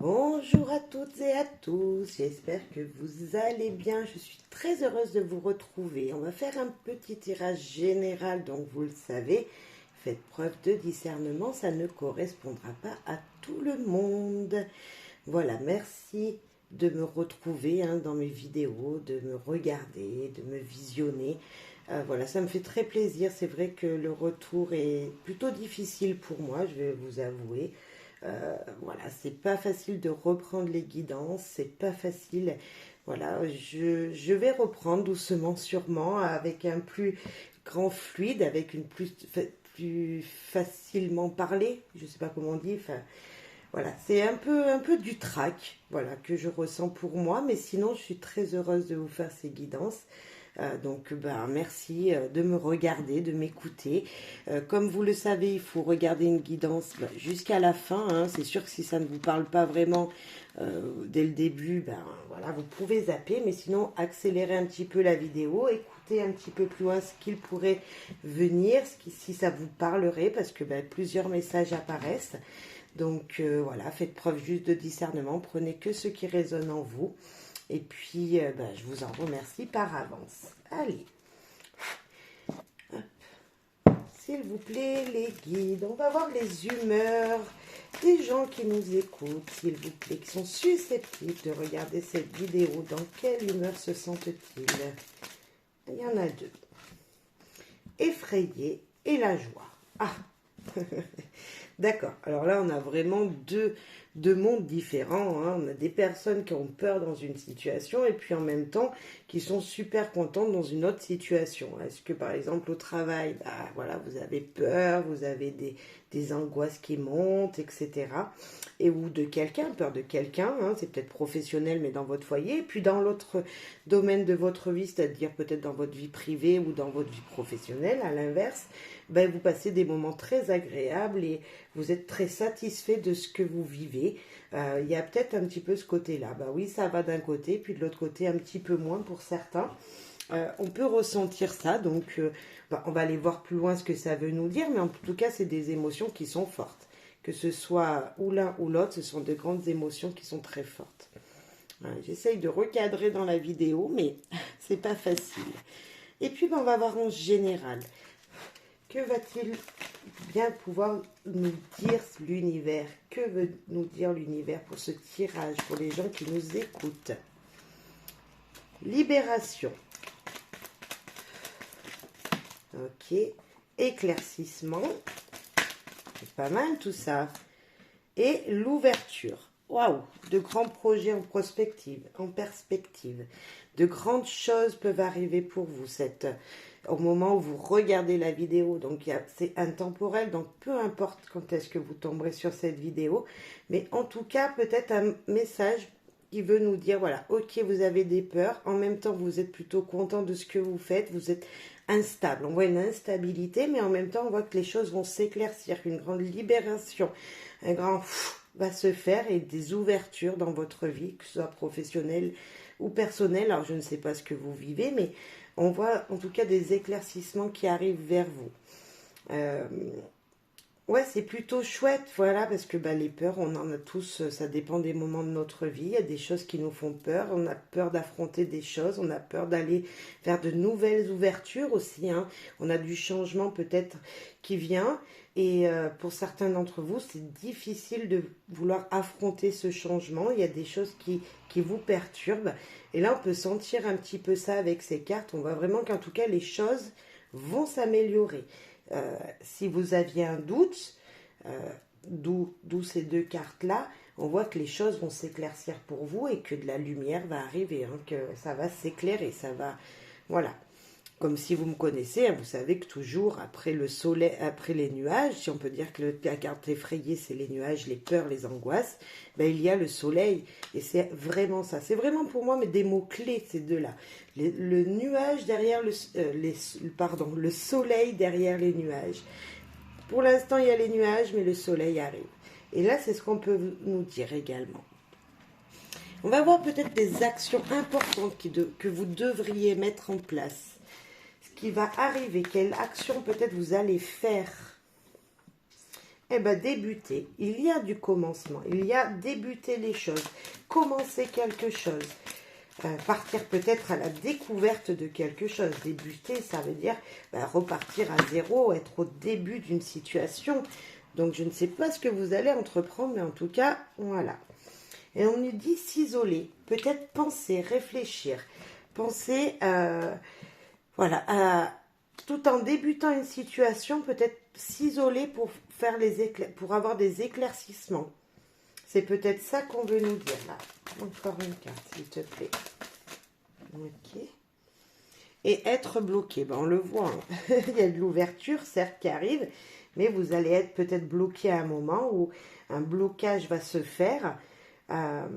Bonjour à toutes et à tous, j'espère que vous allez bien. Je suis très heureuse de vous retrouver. On va faire un petit tirage général, donc vous le savez, faites preuve de discernement, ça ne correspondra pas à tout le monde. Voilà, merci de me retrouver dans mes vidéos, de me regarder, de me visionner. Voilà, ça me fait très plaisir. C'est vrai que le retour est plutôt difficile pour moi, je vais vous avouer. Voilà, c'est pas facile de reprendre les guidances, c'est pas facile. Voilà, je vais reprendre doucement, sûrement, avec un plus grand fluide, avec une plus facilement parlé, je sais pas comment on dit. Enfin, voilà, c'est un peu du trac, voilà, que je ressens pour moi, mais sinon, je suis très heureuse de vous faire ces guidances. Donc, ben, merci de me regarder, de m'écouter. Comme vous le savez, il faut regarder une guidance jusqu'à la fin. C'est sûr que si ça ne vous parle pas vraiment dès le début, ben voilà, vous pouvez zapper. Mais sinon, accélérez un petit peu la vidéo, écoutez un petit peu plus loin ce qu'il pourrait venir, si ça vous parlerait, parce que ben, plusieurs messages apparaissent. Donc voilà, faites preuve juste de discernement, prenez que ce qui résonne en vous. Et puis, ben, je vous en remercie par avance. Allez, s'il vous plaît, les guides, on va voir les humeurs des gens qui nous écoutent, s'il vous plaît, qui sont susceptibles de regarder cette vidéo. Dans quelle humeur se sentent-ils? Il y en a deux. Effrayé et la joie. Ah, d'accord. Alors là, on a vraiment deux mondes différents. On a des personnes qui ont peur dans une situation et puis en même temps qui sont super contentes dans une autre situation. Est-ce que par exemple au travail, bah, voilà, vous avez peur, vous avez des angoisses qui montent, etc. Et ou de quelqu'un, peur de quelqu'un, c'est peut-être professionnel mais dans votre foyer. Et puis dans l'autre domaine de votre vie, c'est-à-dire peut-être dans votre vie privée ou dans votre vie professionnelle, à l'inverse, ben, vous passez des moments très agréables et vous êtes très satisfait de ce que vous vivez. Il y a peut-être un petit peu ce côté-là. Ben oui, ça va d'un côté, puis de l'autre côté, un petit peu moins pour certains. On peut ressentir ça, donc ben, on va aller voir plus loin ce que ça veut nous dire, mais en tout cas, c'est des émotions qui sont fortes. Que ce soit ou l'un ou l'autre, ce sont de grandes émotions qui sont très fortes. J'essaye de recadrer dans la vidéo, mais c'est pas facile. Et puis, ben, on va voir en général. Que va-t-il bien pouvoir nous dire l'univers? Que veut nous dire l'univers pour ce tirage, pour les gens qui nous écoutent? Libération. Ok. Éclaircissement. C'est pas mal tout ça. Et l'ouverture. Waouh! De grands projets en perspective. De grandes choses peuvent arriver pour vous au moment où vous regardez la vidéo. Donc c'est intemporel, donc peu importe quand est-ce que vous tomberez sur cette vidéo. Mais en tout cas, peut-être un message qui veut nous dire, voilà, ok, vous avez des peurs. En même temps, vous êtes plutôt content de ce que vous faites. Vous êtes instable. On voit une instabilité, mais en même temps, on voit que les choses vont s'éclaircir. Une grande libération. Un grand va se faire et des ouvertures dans votre vie, que ce soit professionnelle ou personnelle. Alors, je ne sais pas ce que vous vivez, mais on voit en tout cas des éclaircissements qui arrivent vers vous. Ouais, c'est plutôt chouette, voilà, parce que bah, les peurs, on en a tous, ça dépend des moments de notre vie. Il y a des choses qui nous font peur, on a peur d'affronter des choses, on a peur d'aller vers de nouvelles ouvertures aussi. On a du changement peut-être qui vient. Et pour certains d'entre vous, c'est difficile de vouloir affronter ce changement. Il y a des choses qui vous perturbent. Et là, on peut sentir un petit peu ça avec ces cartes. On voit vraiment qu'en tout cas, les choses vont s'améliorer. Si vous aviez un doute, d'où ces deux cartes-là, on voit que les choses vont s'éclaircir pour vous et que de la lumière va arriver, que ça va s'éclairer, ça va... Voilà. Comme si vous me connaissez, vous savez que toujours après le soleil, après les nuages, si on peut dire que la carte effrayée, c'est les nuages, les peurs, les angoisses, ben, il y a le soleil. Et c'est vraiment ça. C'est vraiment pour moi mais des mots-clés, ces deux-là. Le nuage derrière le soleil derrière les nuages. Pour l'instant, il y a les nuages, mais le soleil arrive. Et là, c'est ce qu'on peut nous dire également. On va voir peut-être des actions importantes que vous devriez mettre en place. Qui va arriver, quelle action peut-être vous allez faire. Eh bien, débuter. Il y a du commencement. Il y a débuter les choses. Commencer quelque chose. Partir peut-être à la découverte de quelque chose. Débuter, ça veut dire repartir à zéro, être au début d'une situation. Donc, je ne sais pas ce que vous allez entreprendre, mais en tout cas, voilà. Et on nous dit s'isoler. Peut-être penser, réfléchir. Penser, voilà, tout en débutant une situation, peut-être s'isoler pour faire pour avoir des éclaircissements. C'est peut-être ça qu'on veut nous dire là. Encore une carte, s'il te plaît. Ok. Et être bloqué, ben on le voit. Hein. Il y a de l'ouverture, certes, qui arrive, mais vous allez être peut-être bloqué à un moment où un blocage va se faire. Alors,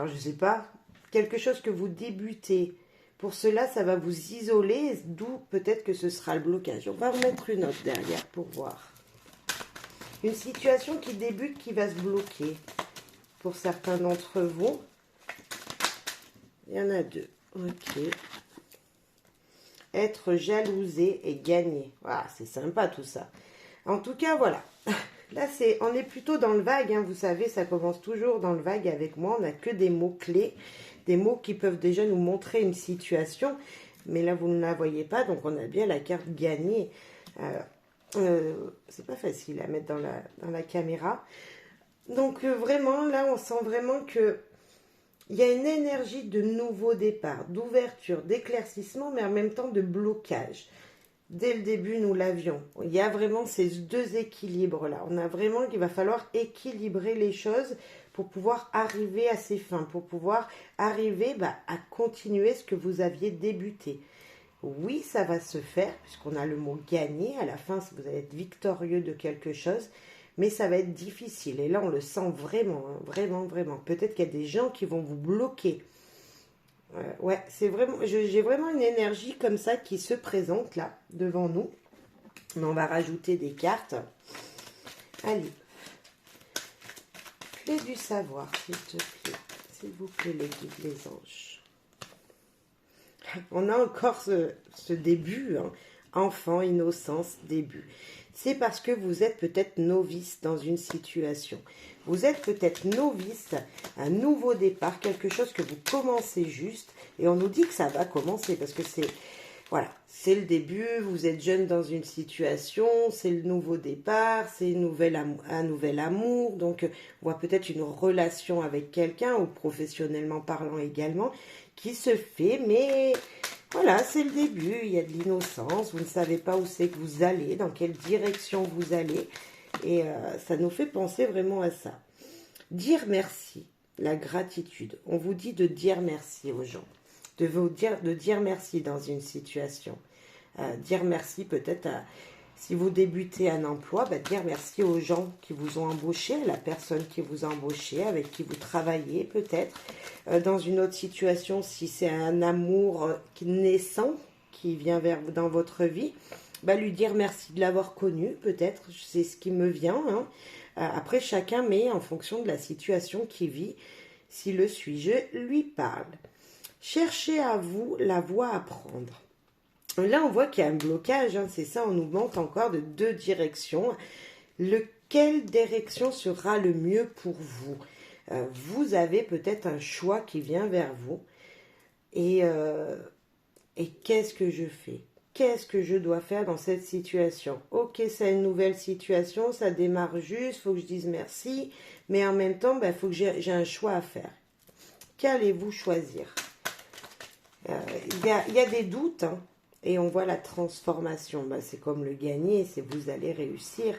je ne sais pas, quelque chose que vous débutez. Pour cela, ça va vous isoler, d'où peut-être que ce sera le blocage. On va remettre une autre derrière pour voir. Une situation qui débute, qui va se bloquer. Pour certains d'entre vous, il y en a deux. Ok. Être jalousé et gagner. Voilà, c'est sympa tout ça. En tout cas, voilà. Là, on est plutôt dans le vague. Hein. Vous savez, ça commence toujours dans le vague avec moi. On n'a que des mots-clés. Des mots qui peuvent déjà nous montrer une situation. Mais là, vous ne la voyez pas. Donc, on a bien la carte gagner. C'est pas facile à mettre dans la caméra. Donc, vraiment, là, on sent vraiment que il y a une énergie de nouveau départ, d'ouverture, d'éclaircissement, mais en même temps de blocage. Dès le début, nous l'avions. Il y a vraiment ces deux équilibres-là. On a vraiment qu'il va falloir équilibrer les choses pour pouvoir arriver à ses fins, pour pouvoir arriver à continuer ce que vous aviez débuté. Oui, ça va se faire, puisqu'on a le mot gagner. À la fin, vous allez être victorieux de quelque chose, mais ça va être difficile. Et là, on le sent vraiment, hein, vraiment, vraiment. Peut-être qu'il y a des gens qui vont vous bloquer. Ouais, c'est vraiment, j'ai vraiment une énergie comme ça qui se présente là, devant nous. Mais on va rajouter des cartes. Allez. Clé du savoir, s'il te plaît. S'il vous plaît, les guides, les anges. On a encore ce début, hein. Enfant, innocence, début. C'est parce que vous êtes peut-être novice dans une situation. Vous êtes peut-être novice, un nouveau départ, quelque chose que vous commencez juste. Et on nous dit que ça va commencer parce que voilà, c'est le début, vous êtes jeune dans une situation, c'est le nouveau départ, c'est un nouvel amour. Donc, on voit peut-être une relation avec quelqu'un, ou professionnellement parlant également, qui se fait, mais voilà, c'est le début, il y a de l'innocence, vous ne savez pas où c'est que vous allez, dans quelle direction vous allez, et ça nous fait penser vraiment à ça. Dire merci, la gratitude, on vous dit de dire merci aux gens, de dire merci dans une situation, dire merci peut-être si vous débutez un emploi, dire merci aux gens qui vous ont embauché, à la personne qui vous a embauché, avec qui vous travaillez peut-être. Dans une autre situation, si c'est un amour naissant qui vient vers vous dans votre vie, lui dire merci de l'avoir connu, peut-être, c'est ce qui me vient. Hein. Après, chacun met en fonction de la situation qu'il vit, s'il le suit. Je lui parle. Cherchez à vous la voie à prendre. Là, on voit qu'il y a un blocage, hein, c'est ça, on nous manque encore de deux directions. Quelle direction sera le mieux pour vous? Vous avez peut-être un choix qui vient vers vous. Et qu'est-ce que je fais? Qu'est-ce que je dois faire dans cette situation? Ok, c'est une nouvelle situation, ça démarre juste, il faut que je dise merci, mais en même temps, il faut que j'ai un choix à faire. Qu'allez-vous choisir? Il y a des doutes, hein. Et on voit la transformation. C'est comme le gagner, c'est vous allez réussir.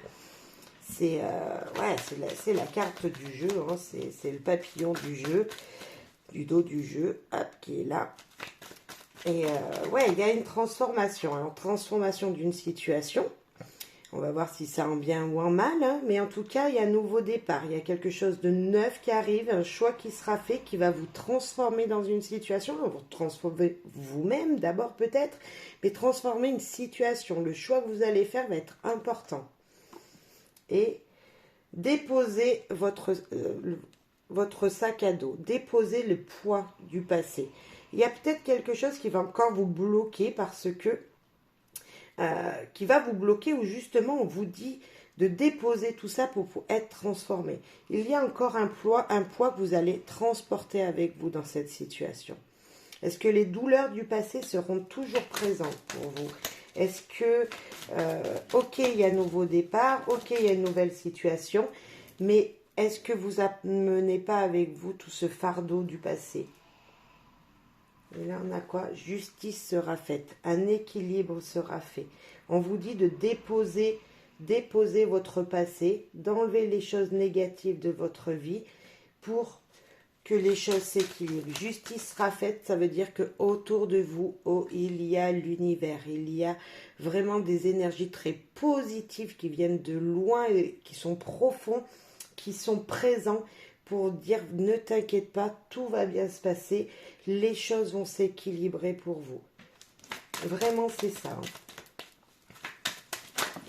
C'est la carte du jeu. Hein. C'est le papillon du jeu, du dos du jeu, hop, qui est là. Et il y a une transformation. Alors, transformation d'une situation. On va voir si ça en bien ou en mal. Hein. Mais en tout cas, il y a un nouveau départ. Il y a quelque chose de neuf qui arrive, un choix qui sera fait, qui va vous transformer dans une situation. Vous transformer vous-même d'abord peut-être, mais transformer une situation. Le choix que vous allez faire va être important. Et déposez votre sac à dos. Déposez le poids du passé. Il y a peut-être quelque chose qui va encore vous bloquer parce que qui va vous bloquer, ou justement on vous dit de déposer tout ça pour être transformé. Il y a encore un poids que vous allez transporter avec vous dans cette situation. Est-ce que les douleurs du passé seront toujours présentes pour vous? Est-ce que, ok, il y a un nouveau départ, ok, il y a une nouvelle situation, mais est-ce que vous n'amenez pas avec vous tout ce fardeau du passé? Et là, on a quoi? Justice sera faite, un équilibre sera fait. On vous dit de déposer votre passé, d'enlever les choses négatives de votre vie pour que les choses s'équilibrent. Justice sera faite, ça veut dire que autour de vous, il y a l'univers, il y a vraiment des énergies très positives qui viennent de loin, qui sont profonds, qui sont présents pour dire ne t'inquiète pas, tout va bien se passer, les choses vont s'équilibrer pour vous. Vraiment, c'est ça.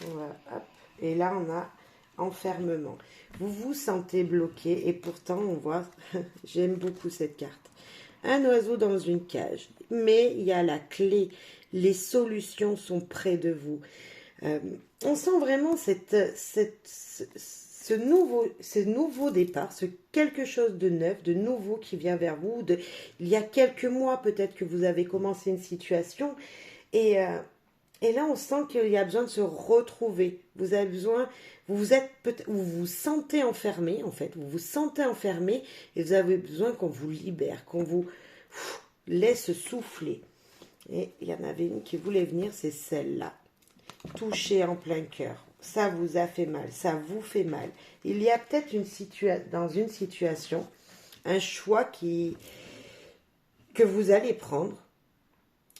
Voilà, hop. Et là, on a enfermement. Vous vous sentez bloqué et pourtant, on voit, j'aime beaucoup cette carte. Un oiseau dans une cage, mais il y a la clé. Les solutions sont près de vous. On sent vraiment ce nouveau départ, ce quelque chose de neuf, de nouveau qui vient vers vous. Il y a quelques mois, peut-être que vous avez commencé une situation et là, on sent qu'il y a besoin de se retrouver. Vous avez besoin, vous vous sentez enfermé, en fait. Vous vous sentez enfermé et vous avez besoin qu'on vous libère, qu'on vous laisse souffler. Et il y en avait une qui voulait venir, c'est celle-là. Toucher en plein cœur. Ça vous a fait mal, ça vous fait mal. Il y a peut-être dans une situation, un choix que vous allez prendre.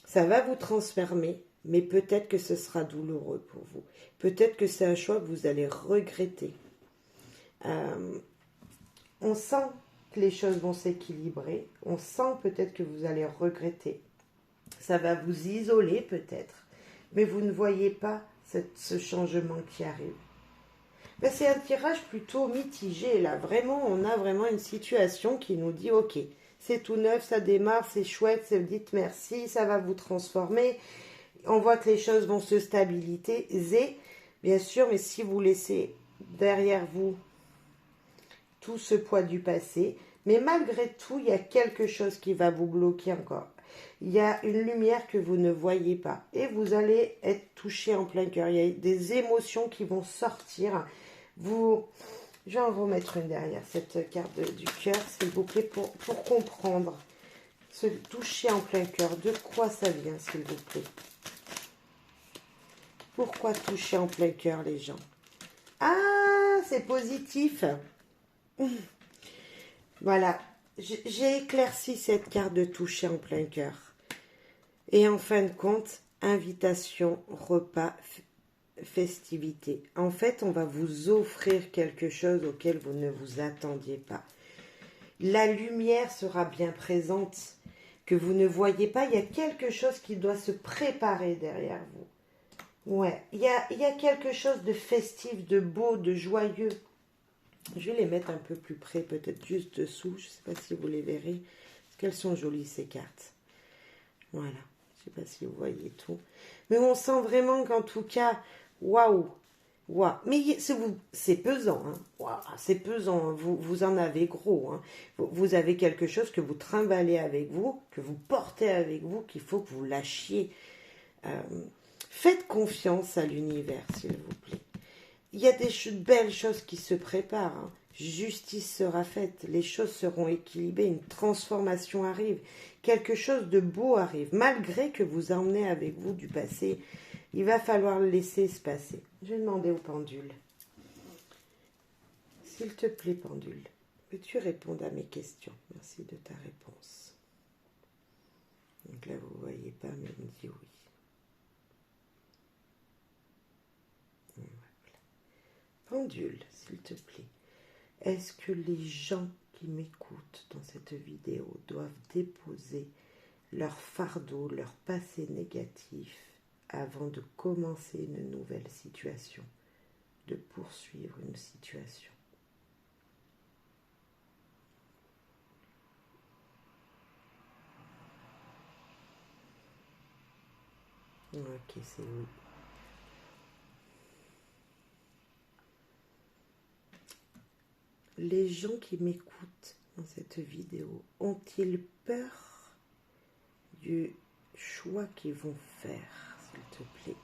Ça va vous transformer. Mais peut-être que ce sera douloureux pour vous. Peut-être que c'est un choix que vous allez regretter. On sent que les choses vont s'équilibrer. On sent peut-être que vous allez regretter. Ça va vous isoler peut-être. Mais vous ne voyez pas ce changement qui arrive. Ben, c'est un tirage plutôt mitigé là. Vraiment, on a vraiment une situation qui nous dit ok, c'est tout neuf, ça démarre, c'est chouette, dites merci, ça va vous transformer. On voit que les choses vont se stabiliser, bien sûr, mais si vous laissez derrière vous tout ce poids du passé, mais malgré tout, il y a quelque chose qui va vous bloquer encore. Il y a une lumière que vous ne voyez pas et vous allez être touché en plein cœur. Il y a des émotions qui vont sortir. Je vais en remettre une derrière cette carte du cœur, s'il vous plaît, pour comprendre. Se toucher en plein cœur, de quoi ça vient, s'il vous plaît? Pourquoi toucher en plein cœur les gens? Ah, c'est positif. Voilà, j'ai éclairci cette carte de toucher en plein cœur. Et en fin de compte, invitation, repas, festivité. En fait, on va vous offrir quelque chose auquel vous ne vous attendiez pas. La lumière sera bien présente, que vous ne voyez pas. Il y a quelque chose qui doit se préparer derrière vous. Ouais, il y a quelque chose de festif, de beau, de joyeux. Je vais les mettre un peu plus près, peut-être juste dessous. Je ne sais pas si vous les verrez. Parce qu'elles sont jolies, ces cartes. Voilà. Je ne sais pas si vous voyez tout. Mais on sent vraiment qu'en tout cas, waouh. Waouh. Mais c'est pesant. Hein. Waouh, c'est pesant. Vous en avez gros. Hein. Vous avez quelque chose que vous trimballez avec vous, que vous portez avec vous, qu'il faut que vous lâchiez. Faites confiance à l'univers, s'il vous plaît. Il y a des belles choses qui se préparent. Hein. Justice sera faite, les choses seront équilibrées, une transformation arrive, quelque chose de beau arrive. Malgré que vous emmenez avec vous du passé, il va falloir le laisser se passer. Je vais demander au pendule. S'il te plaît, pendule, peux-tu répondre à mes questions? Merci de ta réponse. Donc là, vous ne voyez pas, mais il me dit oui. Pendule, s'il te plaît. Est-ce que les gens qui m'écoutent dans cette vidéo doivent déposer leur fardeau, leur passé négatif avant de commencer une nouvelle situation, de poursuivre une situation? Ok, c'est oui. les gens qui m'écoutent dans cette vidéo ont-ils peur du choix qu'ils vont faire, s'il te plaît?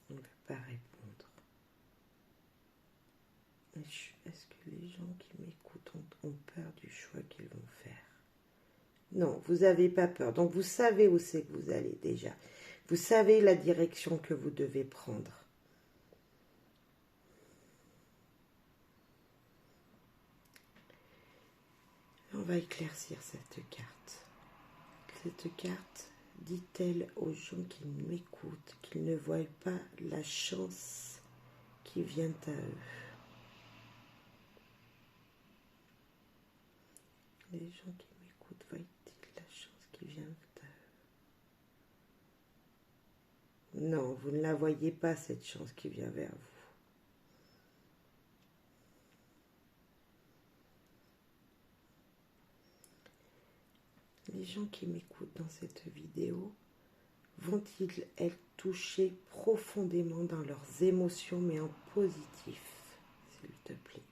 On ne peut pas répondre. Est-ce que les gens qui m'écoutent ont peur du choix qu'ils vont faire? Non, vous n'avez pas peur. Donc, vous savez où c'est que vous allez déjà. Vous savez la direction que vous devez prendre. On va éclaircir cette carte. Cette carte dit-elle aux gens qui m'écoutent qu'ils ne voient pas la chance qui vient à eux. Les gens qui m'écoutent voient-ils la chance qui vient à eux? Non, vous ne la voyez pas, cette chance qui vient vers vous. Les gens qui m'écoutent dans cette vidéo vont-ils être touchés profondément dans leurs émotions, mais en positif, s'il te plaît?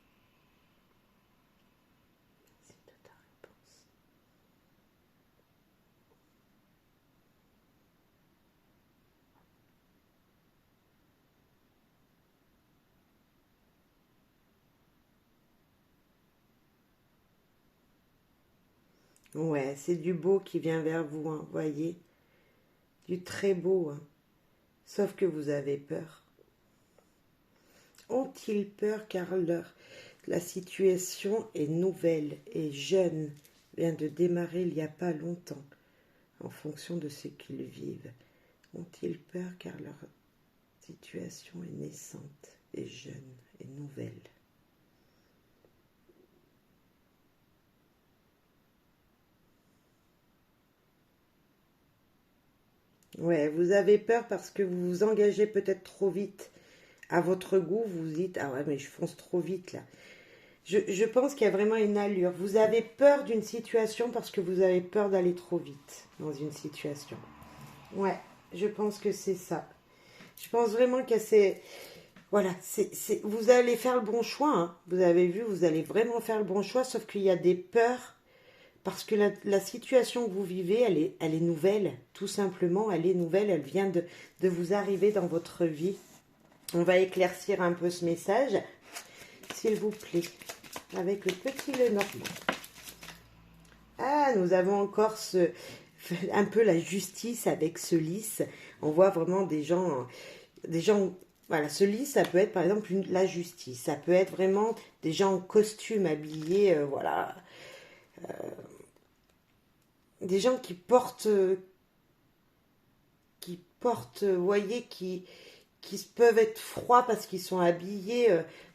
C'est de ta réponse. Ouais, c'est du beau qui vient vers vous, hein, voyez? Du très beau, hein. Sauf que vous avez peur. Ont-ils peur car la situation est nouvelle et jeune, vient de démarrer il n'y a pas longtemps, en fonction de ce qu'ils vivent? Ont-ils peur car leur situation est naissante et jeune et nouvelle? Ouais, vous avez peur parce que vous vous engagez peut-être trop vite. À votre goût, vous vous dites, ah ouais, mais je fonce trop vite là. Je pense qu'il y a vraiment une allure. Vous avez peur d'une situation parce que vous avez peur d'aller trop vite dans une situation. Ouais, je pense que c'est ça. Je pense vraiment que c'est... Voilà, vous allez faire le bon choix. Hein. Vous avez vu, vous allez vraiment faire le bon choix, sauf qu'il y a des peurs. Parce que la situation que vous vivez, elle est nouvelle. Tout simplement, elle est nouvelle. Elle vient de vous arriver dans votre vie. On va éclaircir un peu ce message, s'il vous plaît, avec le petit Lenormand. Ah, nous avons encore un peu la justice avec ce lys. On voit vraiment des gens, voilà, ce lys, ça peut être par exemple la justice. Ça peut être vraiment des gens en costume habillés, voilà. Des gens qui portent, vous voyez, qui peuvent être froids parce qu'ils sont habillés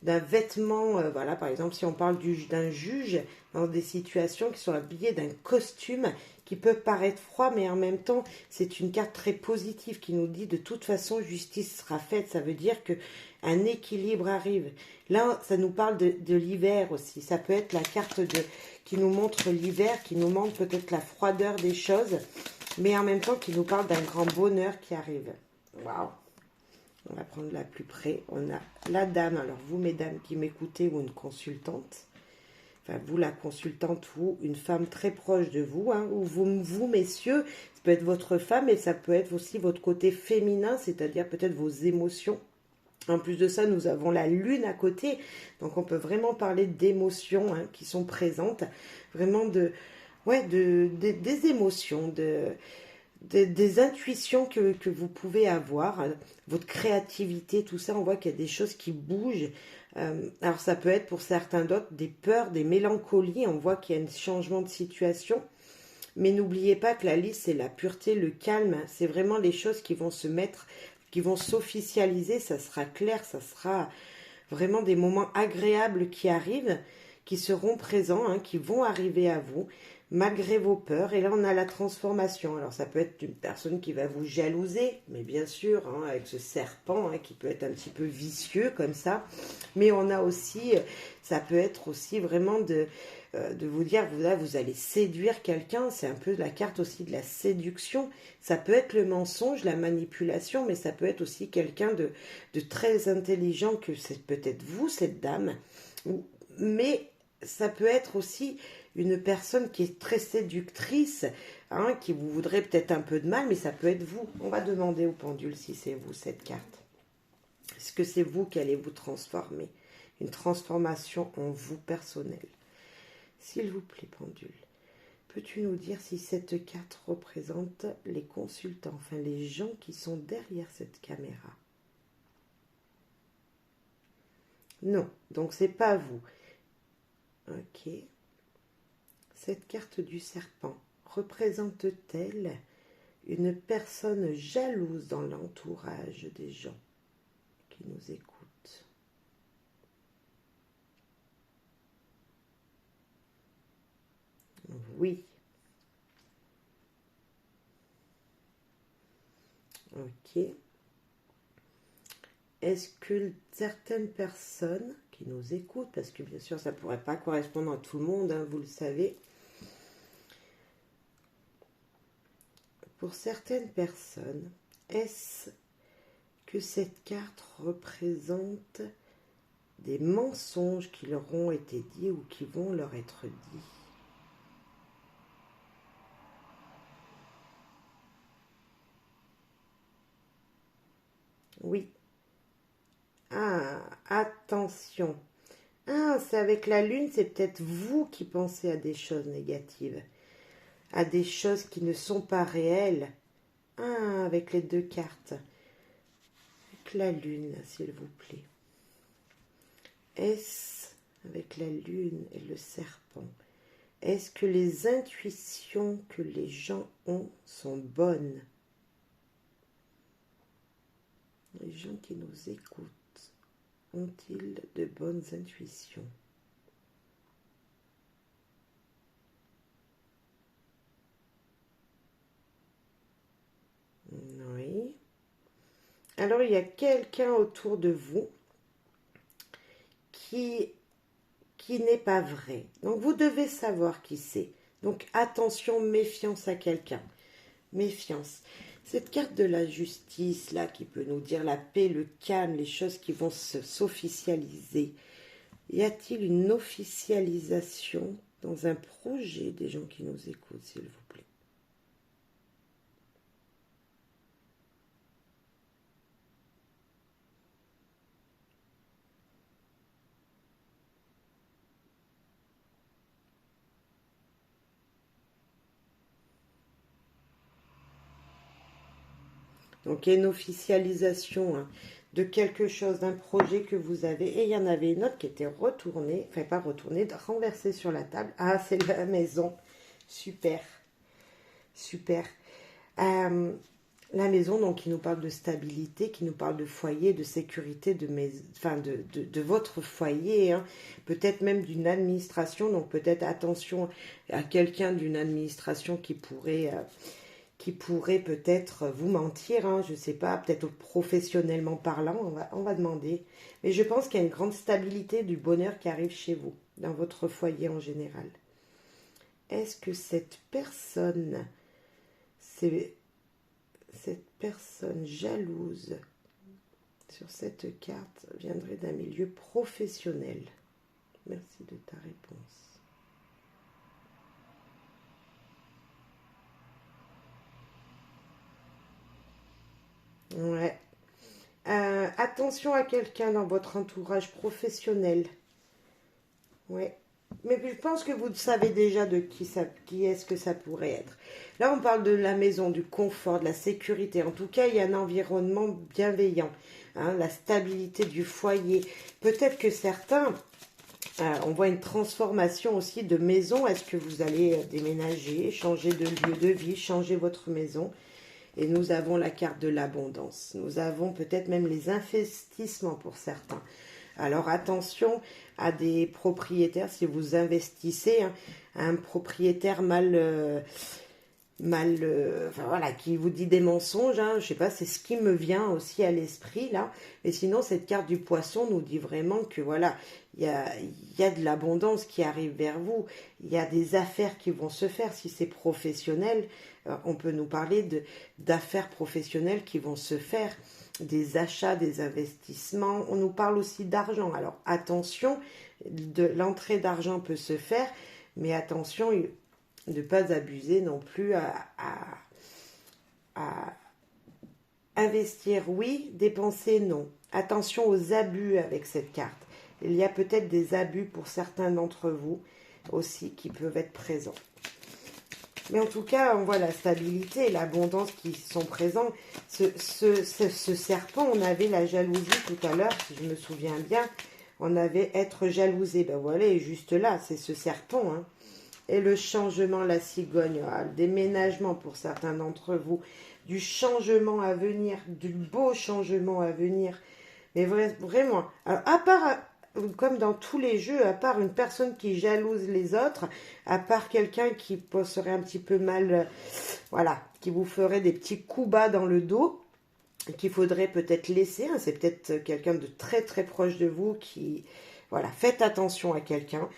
d'un vêtement, voilà, par exemple, si on parle d'un juge, dans des situations qui sont habillés d'un costume qui peut paraître froid, mais en même temps, c'est une carte très positive qui nous dit de toute façon, justice sera faite. Ça veut dire que un équilibre arrive. Là, ça nous parle de l'hiver aussi. Ça peut être la carte qui nous montre l'hiver, qui nous montre peut-être la froideur des choses, mais en même temps qui nous parle d'un grand bonheur qui arrive. Waouh! On va prendre la plus près. On a la dame. Alors, vous, mesdames qui m'écoutez, ou une consultante. Enfin, vous, la consultante, vous, une femme très proche de vous. Hein, ou vous, messieurs, ça peut être votre femme, et ça peut être aussi votre côté féminin, c'est-à-dire peut-être vos émotions. En plus de ça, nous avons la lune à côté. Donc, on peut vraiment parler d'émotions hein, qui sont présentes. Vraiment des émotions, des intuitions que vous pouvez avoir, votre créativité, tout ça, on voit qu'il y a des choses qui bougent. Alors ça peut être pour certains d'autres des peurs, des mélancolies, on voit qu'il y a un changement de situation. Mais n'oubliez pas que la lys, c'est la pureté, le calme, c'est vraiment les choses qui vont se mettre, qui vont s'officialiser, ça sera clair, ça sera vraiment des moments agréables qui arrivent, qui seront présents, hein, qui vont arriver à vous, malgré vos peurs. Et là, on a la transformation. Alors, ça peut être une personne qui va vous jalouser, mais bien sûr, hein, avec ce serpent hein, qui peut être un petit peu vicieux comme ça. Mais on a aussi, ça peut être aussi vraiment de vous dire, là, vous allez séduire quelqu'un. C'est un peu la carte aussi de la séduction. Ça peut être le mensonge, la manipulation, mais ça peut être aussi quelqu'un de très intelligent, que c'est peut-être vous, cette dame. Mais ça peut être aussi une personne qui est très séductrice, hein, qui vous voudrait peut-être un peu de mal, mais ça peut être vous. On va demander au pendule si c'est vous, cette carte. Est-ce que c'est vous qui allez vous transformer? Une transformation en vous personnelle. S'il vous plaît, pendule, peux-tu nous dire si cette carte représente les consultants, enfin les gens qui sont derrière cette caméra? Non, donc c'est pas vous. Ok. Cette carte du serpent représente-t-elle une personne jalouse dans l'entourage des gens qui nous écoutent? Oui. Ok. Est-ce que certaines personnes qui nous écoutent, parce que bien sûr ça ne pourrait pas correspondre à tout le monde, hein, vous le savez, pour certaines personnes, est-ce que cette carte représente des mensonges qui leur ont été dits ou qui vont leur être dits? Oui. Ah, attention. Ah, c'est avec la lune, c'est peut-être vous qui pensez à des choses négatives, à des choses qui ne sont pas réelles. Ah, avec les deux cartes. Avec la lune, s'il vous plaît. Est-ce, avec la lune et le serpent, est-ce que les intuitions que les gens ont sont bonnes? Les gens qui nous écoutent ont-ils de bonnes intuitions? Oui. Alors, il y a quelqu'un autour de vous qui n'est pas vrai. Donc, vous devez savoir qui c'est. Donc, attention, méfiance à quelqu'un. Méfiance. Cette carte de la justice, là, qui peut nous dire la paix, le calme, les choses qui vont s'officialiser. Y a-t-il une officialisation dans un projet des gens qui nous écoutent, s'il vous plaît? Donc, il y a une officialisation, hein, de quelque chose, d'un projet que vous avez. Et il y en avait une autre qui était retournée, enfin pas retournée, renversée sur la table. Ah, c'est la maison. Super. Super. Euh, la maison, donc, qui nous parle de stabilité, qui nous parle de foyer, de sécurité, enfin, de votre foyer, hein. Peut-être même d'une administration. Donc, peut-être attention à quelqu'un d'une administration qui pourrait peut-être vous mentir, hein, je ne sais pas, peut-être professionnellement parlant, on va demander. Mais je pense qu'il y a une grande stabilité du bonheur qui arrive chez vous, dans votre foyer en général. Est-ce que cette personne jalouse sur cette carte viendrait d'un milieu professionnel? Merci de ta réponse. Ouais. Attention à quelqu'un dans votre entourage professionnel. Ouais. Mais je pense que vous savez déjà de qui est-ce que ça pourrait être. Là, on parle de la maison, du confort, de la sécurité. En tout cas, il y a un environnement bienveillant, hein, la stabilité du foyer. Peut-être que certains, on voit une transformation aussi de maison. Est-ce que vous allez déménager, changer de lieu de vie, changer votre maison? Et nous avons la carte de l'abondance. Nous avons peut-être même les investissements pour certains. Alors attention à des propriétaires, si vous investissez, hein, un propriétaire mal, enfin voilà, qui vous dit des mensonges, hein, je sais pas, c'est ce qui me vient aussi à l'esprit là. Mais sinon, cette carte du poisson nous dit vraiment que voilà, il y a de l'abondance qui arrive vers vous, il y a des affaires qui vont se faire. Si c'est professionnel, on peut nous parler d'affaires professionnelles qui vont se faire, des achats, des investissements. On nous parle aussi d'argent. Alors attention, de l'entrée d'argent peut se faire, mais attention, ne pas abuser non plus à investir, oui, dépenser, non. Attention aux abus avec cette carte. Il y a peut-être des abus pour certains d'entre vous aussi qui peuvent être présents. Mais en tout cas, on voit la stabilité et l'abondance qui sont présents. Ce serpent, on avait la jalousie tout à l'heure, si je me souviens bien. On avait être jalousé. Ben voilà, et juste là, c'est ce serpent, hein. Et le changement, la cigogne, le déménagement pour certains d'entre vous, du changement à venir, du beau changement à venir. Mais vraiment, alors, à part, comme dans tous les jeux, à part une personne qui jalouse les autres, à part quelqu'un qui serait un petit peu mal, voilà, qui vous ferait des petits coups bas dans le dos, qu'il faudrait peut-être laisser, hein, c'est peut-être quelqu'un de très très proche de vous qui, voilà, faites attention à quelqu'un.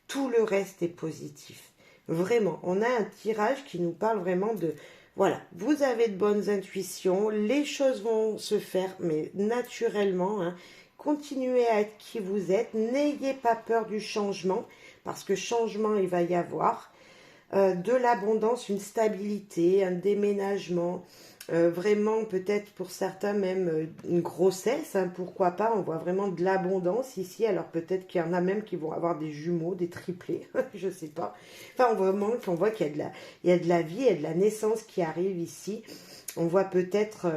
Tout le reste est positif. Vraiment, on a un tirage qui nous parle vraiment de, voilà, vous avez de bonnes intuitions, les choses vont se faire, mais naturellement, hein. Continuez à être qui vous êtes, n'ayez pas peur du changement, parce que changement, il va y avoir. De l'abondance, une stabilité, un déménagement, vraiment peut-être pour certains même une grossesse, hein, pourquoi pas, on voit vraiment de l'abondance ici, alors peut-être qu'il y en a même qui vont avoir des jumeaux, des triplés, je sais pas. Enfin, on voit qu'il y a de la vie et de la naissance qui arrive ici. On voit peut-être,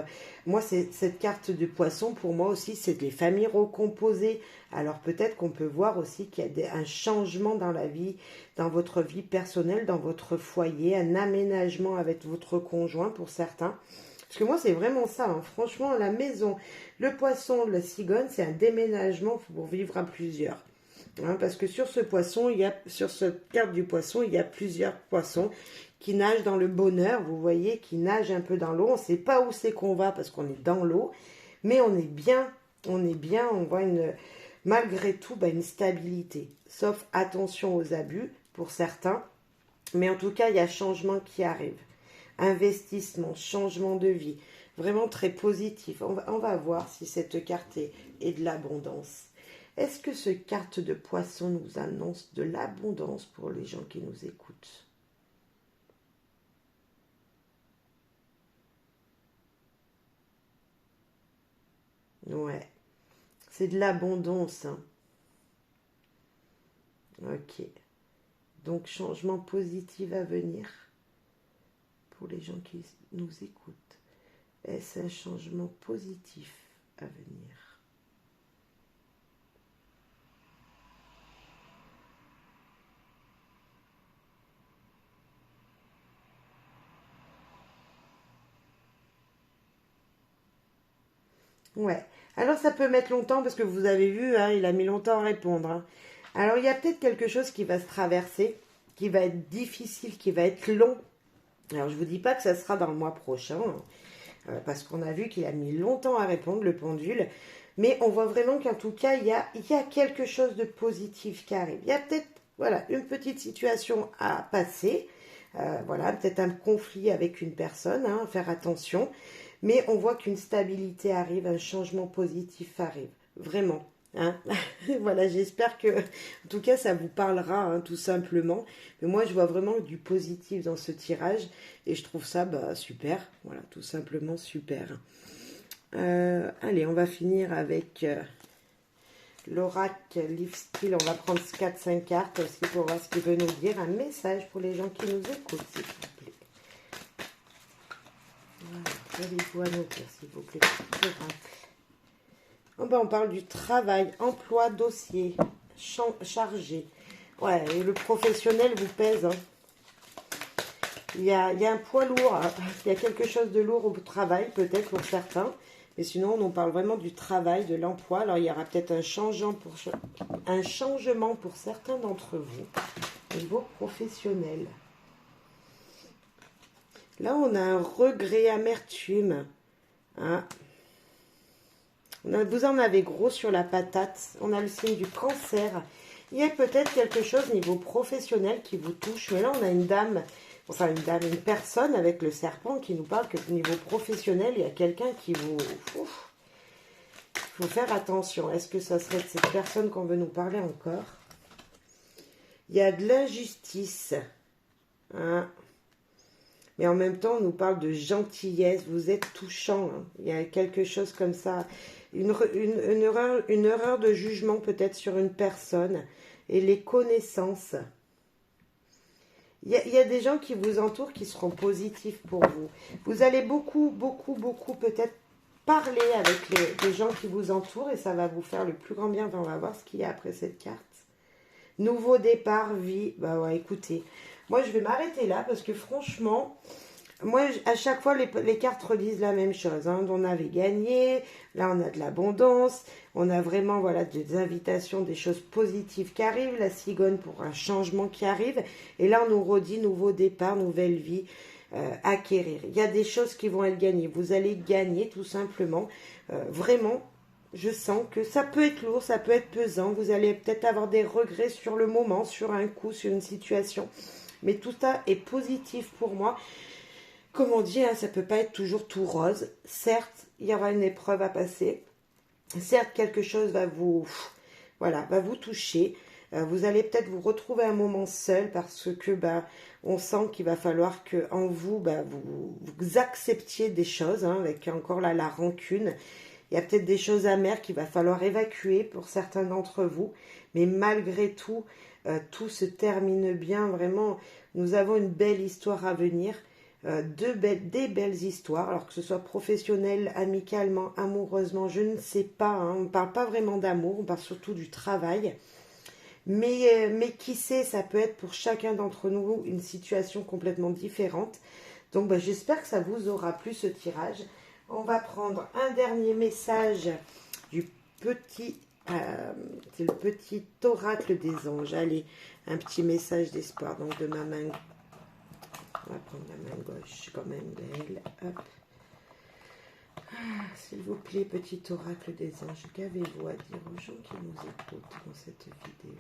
moi cette carte de poisson, pour moi aussi, c'est des familles recomposées. Alors peut-être qu'on peut voir aussi qu'il y a un changement dans la vie, dans votre vie personnelle, dans votre foyer, un aménagement avec votre conjoint pour certains. Parce que moi, c'est vraiment ça, hein. Franchement, la maison, le poisson, la cigogne, c'est un déménagement pour vivre à plusieurs. Hein, parce que sur ce poisson, sur cette carte du poisson, il y a plusieurs poissons qui nagent dans le bonheur, vous voyez, qui nagent un peu dans l'eau. On ne sait pas où c'est qu'on va parce qu'on est dans l'eau, mais on est bien, on voit malgré tout une stabilité. Sauf attention aux abus pour certains, mais en tout cas, il y a changement qui arrive. Investissement, changement de vie, vraiment très positif. On va voir si cette carte est de l'abondance. Est-ce que ce carte de poisson nous annonce de l'abondance pour les gens qui nous écoutent? Ouais, c'est de l'abondance, hein. Ok. Donc, changement positif à venir pour les gens qui nous écoutent. Est-ce un changement positif à venir? Ouais. Alors, ça peut mettre longtemps parce que vous avez vu, hein, il a mis longtemps à répondre, hein. Alors, il y a peut-être quelque chose qui va se traverser, qui va être difficile, qui va être long. Alors, je ne vous dis pas que ça sera dans le mois prochain, hein, parce qu'on a vu qu'il a mis longtemps à répondre, le pendule. Mais on voit vraiment qu'en tout cas, il y a quelque chose de positif qui arrive. Il y a peut-être, voilà, une petite situation à passer. Voilà, peut-être un conflit avec une personne, hein, faire attention. Mais on voit qu'une stabilité arrive, un changement positif arrive. Vraiment. Hein. Voilà, j'espère que, en tout cas, ça vous parlera, hein, tout simplement. Mais moi, je vois vraiment du positif dans ce tirage et je trouve ça super. Voilà, tout simplement super. Allez, on va finir avec l'oracle Life Skill. On va prendre 4-5 cartes aussi pour voir ce qu'il veut nous dire. Un message pour les gens qui nous écoutent, s'il vous plaît. Voilà, avez-vous à nous dire, s'il vous plaît. Oh ben, on parle du travail, emploi, dossier, chargé. Ouais, et le professionnel vous pèse, hein. Il y a un poids lourd, hein. Il y a quelque chose de lourd au travail, peut-être pour certains. Mais sinon, on parle vraiment du travail, de l'emploi. Alors, il y aura peut-être un changement pour certains d'entre vous au niveau professionnel. Là, on a un regret, amertume. Hein. Vous en avez gros sur la patate. On a le signe du cancer. Il y a peut-être quelque chose niveau professionnel qui vous touche. Mais là, on a une dame, enfin une personne avec le serpent qui nous parle que au niveau professionnel, il y a quelqu'un qui vous... Ouf, il faut faire attention. Est-ce que ça serait de cette personne qu'on veut nous parler encore? Il y a de l'injustice. Hein. Mais en même temps, on nous parle de gentillesse. Vous êtes touchant. Hein. Il y a quelque chose comme ça. Une erreur de jugement peut-être sur une personne. Et les connaissances. Il y a des gens qui vous entourent qui seront positifs pour vous. Vous allez beaucoup peut-être parler avec les gens qui vous entourent. Et ça va vous faire le plus grand bien. Enfin, on va voir ce qu'il y a après cette carte. Nouveau départ, vie. Bah ouais, écoutez. Moi, je vais m'arrêter là parce que franchement, moi, à chaque fois, les cartes redisent la même chose. Hein. On avait gagné, là, on a de l'abondance, on a vraiment voilà, des invitations, des choses positives qui arrivent, la cigogne pour un changement qui arrive. Et là, on nous redit nouveau départ, nouvelle vie, acquérir. Il y a des choses qui vont être gagnées. Vous allez gagner tout simplement. Vraiment, je sens que ça peut être lourd, ça peut être pesant. Vous allez peut-être avoir des regrets sur le moment, sur un coup, sur une situation. Mais tout ça est positif pour moi. Comme on dit, hein, ça ne peut pas être toujours tout rose. Certes, il y aura une épreuve à passer. Certes, quelque chose va vous toucher. Vous allez peut-être vous retrouver un moment seul parce que on sent qu'il va falloir que en vous, vous acceptiez des choses, hein, avec encore là la rancune. Il y a peut-être des choses amères qu'il va falloir évacuer pour certains d'entre vous. Mais malgré tout, tout se termine bien. Vraiment, nous avons une belle histoire à venir. Des belles histoires, alors que ce soit professionnel, amicalement, amoureusement, je ne sais pas. Hein, on ne parle pas vraiment d'amour, on parle surtout du travail. Mais qui sait, ça peut être pour chacun d'entre nous une situation complètement différente. Donc j'espère que ça vous aura plu ce tirage. On va prendre un dernier message du petit, c'est le petit oracle des anges. Allez, un petit message d'espoir. Donc de ma main, on va prendre la main gauche, quand même belle. Hop. Ah, s'il vous plaît, petit oracle des anges, qu'avez-vous à dire aux gens qui nous écoutent dans cette vidéo?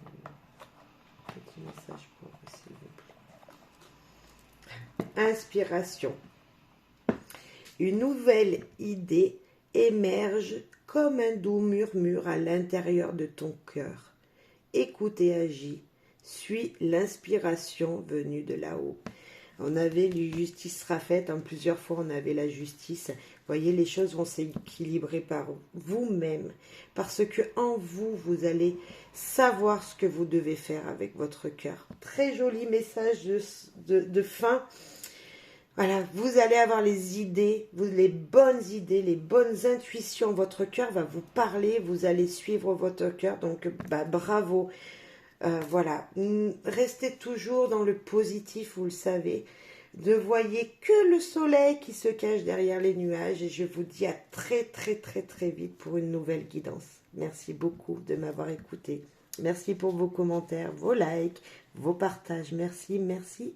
Petit message pour vous, s'il vous plaît. Inspiration. Une nouvelle idée émerge comme un doux murmure à l'intérieur de ton cœur. Écoute et agis. Suis l'inspiration venue de là-haut. On avait la justice sera faite, en plusieurs fois on avait la justice. Vous voyez, les choses vont s'équilibrer par vous-même. Parce que en vous, vous allez savoir ce que vous devez faire avec votre cœur. Très joli message de fin. Voilà, vous allez avoir les idées, les bonnes intuitions. Votre cœur va vous parler, vous allez suivre votre cœur. Donc, bravo. Voilà, restez toujours dans le positif, vous le savez. Ne voyez que le soleil qui se cache derrière les nuages. Et je vous dis à très vite pour une nouvelle guidance. Merci beaucoup de m'avoir écouté. Merci pour vos commentaires, vos likes, vos partages. Merci.